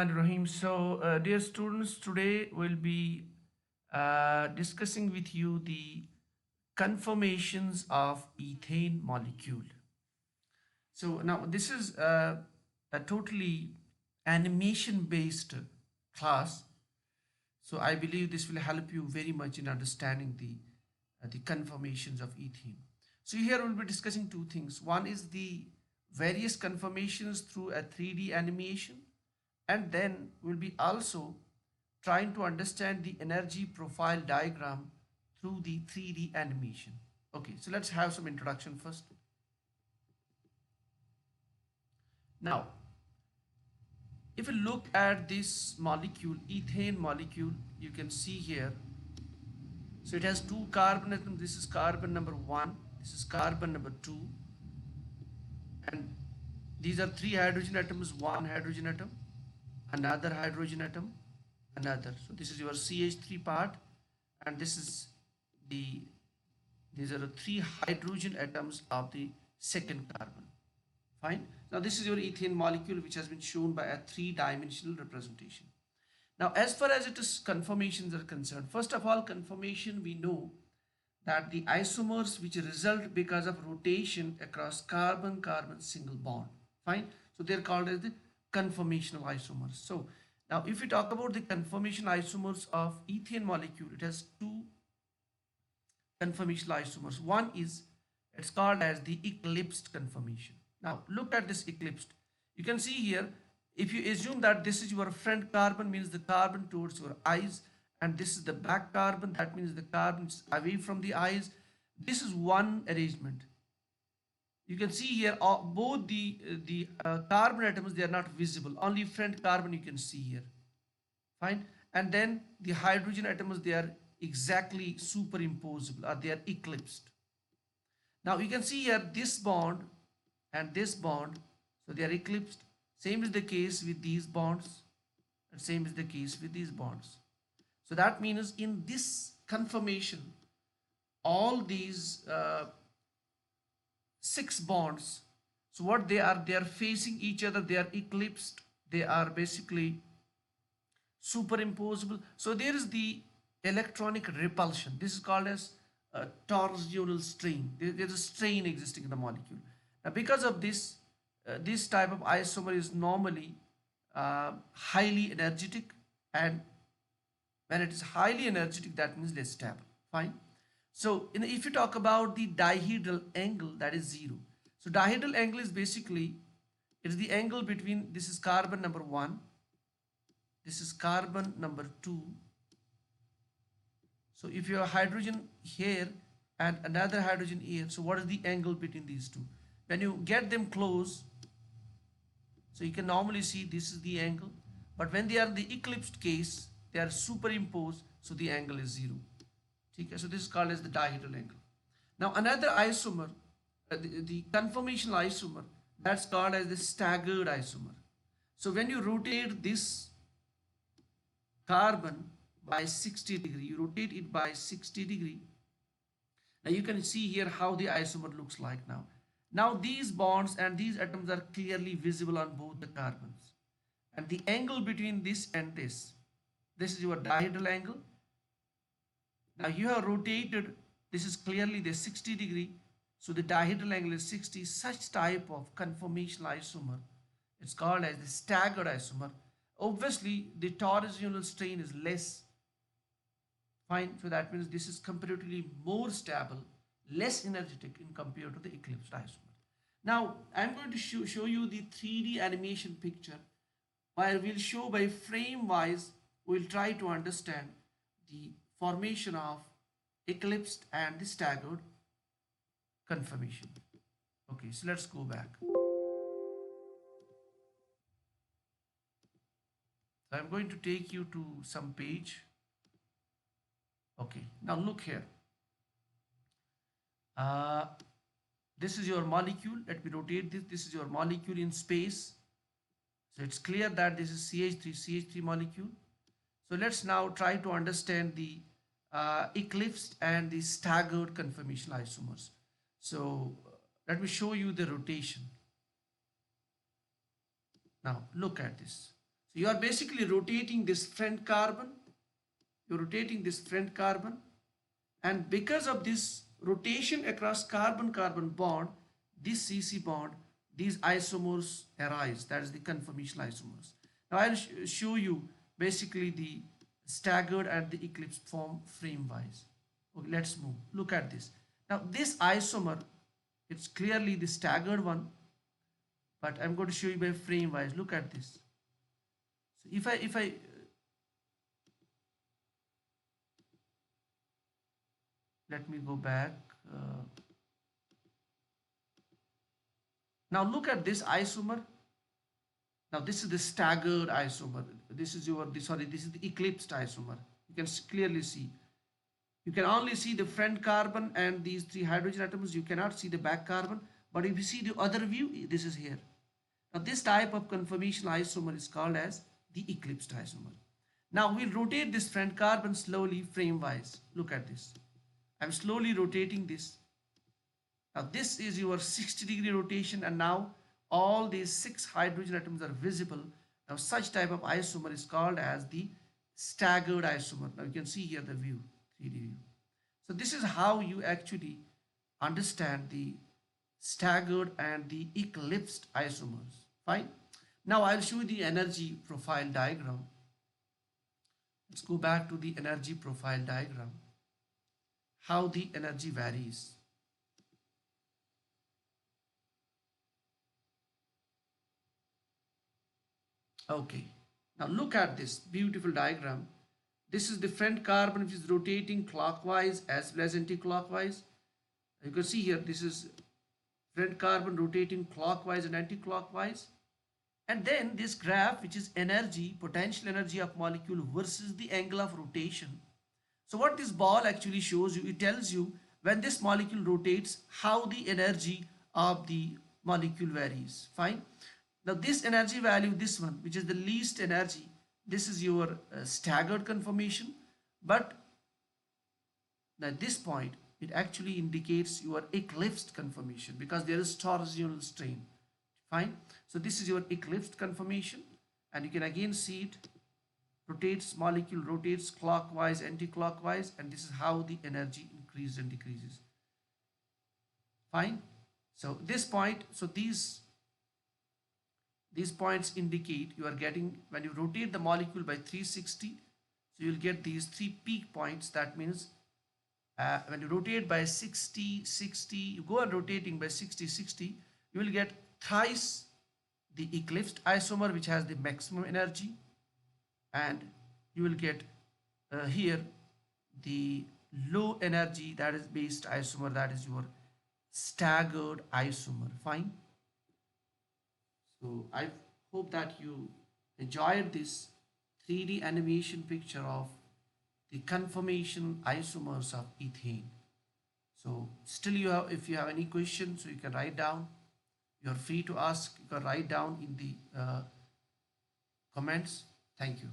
And Rahim, dear students, today we'll be discussing with you the conformations of ethane molecule. So now this is a totally animation-based class. So I believe this will help you very much in understanding the conformations of ethane. So here we'll be discussing two things. One is the various conformations through a 3D animation, and then we'll be also trying to understand the energy profile diagram through the 3D animation. Okay, so let's have some introduction first. Now, if you look at this molecule, ethane molecule, you can see here. So it has two carbon atoms. This is carbon number 1, this is carbon number 2, and these are three hydrogen atoms, one hydrogen atom, another hydrogen atom, another. So this is your CH3 part, and this is the these are the three hydrogen atoms of the second carbon. Fine. Now this is your ethane molecule, which has been shown by a three-dimensional representation. Now, as far as it is conformations are concerned, first of all, conformation, we know that the isomers which result because of rotation across carbon-carbon single bond. Fine. So they're called as the conformational isomers. So now if we talk about the conformation isomers of ethane molecule, it has two conformational isomers. One is, it's called as the eclipsed conformation. Now look at this eclipsed. You can see here, if you assume that this is your front carbon, means the carbon towards your eyes, and this is the back carbon, that means the carbon is away from the eyes. This is one arrangement. You can see here both the carbon atoms, they are not visible, only front carbon you can see here. Fine. And then the hydrogen atoms, they are exactly superimposable, or they are eclipsed. Now you can see here this bond and this bond, so they are eclipsed. Same is the case with these bonds, and same is the case with these bonds. So that means in this conformation, all these six bonds, so what they are facing each other, they are eclipsed, they are basically superimposable. So there is the electronic repulsion. This is called as torsional strain. There's a strain existing in the molecule. Now because of this, this type of isomer is normally highly energetic, and when it is highly energetic, that means less stable. Fine. So if you talk about the dihedral angle, that is 0. So dihedral angle is basically, it is the angle between, this is carbon number 1, this is carbon number 2. So if you have hydrogen here and another hydrogen here, so what is the angle between these two? When you get them close, so you can normally see this is the angle, but when they are in the eclipsed case, they are superimposed, so the angle is 0. Okay, so this is called as the dihedral angle. Now another isomer, the conformational isomer, that's called as the staggered isomer. So when you rotate this carbon by 60 degree, you rotate it by 60 degree. Now you can see here how the isomer looks like now. Now these bonds and these atoms are clearly visible on both the carbons. And the angle between this and this is your dihedral angle. Now you have rotated, this is clearly the 60 degree, so the dihedral angle is 60. Such type of conformational isomer, it's called as the staggered isomer. Obviously the torsional strain is less. Fine. So that means this is comparatively more stable, less energetic in compared to the eclipsed isomer. Now I'm going to show you the 3D animation picture, where we'll show by frame wise, we'll try to understand the formation of eclipsed and the staggered conformation. Okay, so let's go back. So I'm going to take you to some page. Okay, now look here. This is your molecule. Let me rotate this. This is your molecule in space. So it's clear that this is CH3 molecule. So let's now try to understand the eclipsed and the staggered conformational isomers. So let me show you the rotation. Now look at this. So you are basically rotating this front carbon, you're rotating this front carbon, and because of this rotation across carbon-carbon bond, this CC bond, these isomers arise, that is the conformational isomers. Now I'll show you basically the staggered and the eclipsed form frame-wise. Okay, let's move. Look at this. Now this isomer, it's clearly the staggered one, but I'm going to show you by frame-wise. Look at this. So if I let me go back. Now look at this isomer. Now this is the staggered isomer. This is this is the eclipsed isomer. You can clearly see. You can only see the front carbon and these three hydrogen atoms. You cannot see the back carbon. But if you see the other view, this is here. Now this type of conformational isomer is called as the eclipsed isomer. Now we'll rotate this front carbon slowly frame-wise. Look at this. I'm slowly rotating this. Now this is your 60-degree rotation, and now all these 6 hydrogen atoms are visible. Now such type of isomer is called as the staggered isomer. Now you can see here the view, 3D view. So this is how you actually understand the staggered and the eclipsed isomers. Fine. Now I'll show you the energy profile diagram. Let's go back to the energy profile diagram. How the energy varies. Okay, now look at this beautiful diagram. This is the front carbon which is rotating clockwise as well as anti-clockwise. You can see here this is front carbon rotating clockwise and anti-clockwise. And then this graph, which is energy, potential energy of molecule versus the angle of rotation. So what this ball actually shows you, it tells you when this molecule rotates, how the energy of the molecule varies. Fine. Now this energy value, this one, which is the least energy, this is your staggered conformation. But at this point, it actually indicates your eclipsed conformation because there is torsional strain. Fine. So this is your eclipsed conformation, and you can again see it rotates, molecule rotates clockwise, anti-clockwise, and this is how the energy increases and decreases. Fine. So this point, so these points indicate you are getting, when you rotate the molecule by 360, so you will get these 3 peak points. That means when you rotate by 60, 60, you go on rotating by 60, 60, you will get thrice the eclipsed isomer, which has the maximum energy, and you will get here the low energy, that is based isomer, that is your staggered isomer. Fine. So I hope that you enjoyed this 3D animation picture of the conformation isomers of ethane. So still you have, if you have any questions, so you can write down. You're free to ask. You can write down in the comments. Thank you.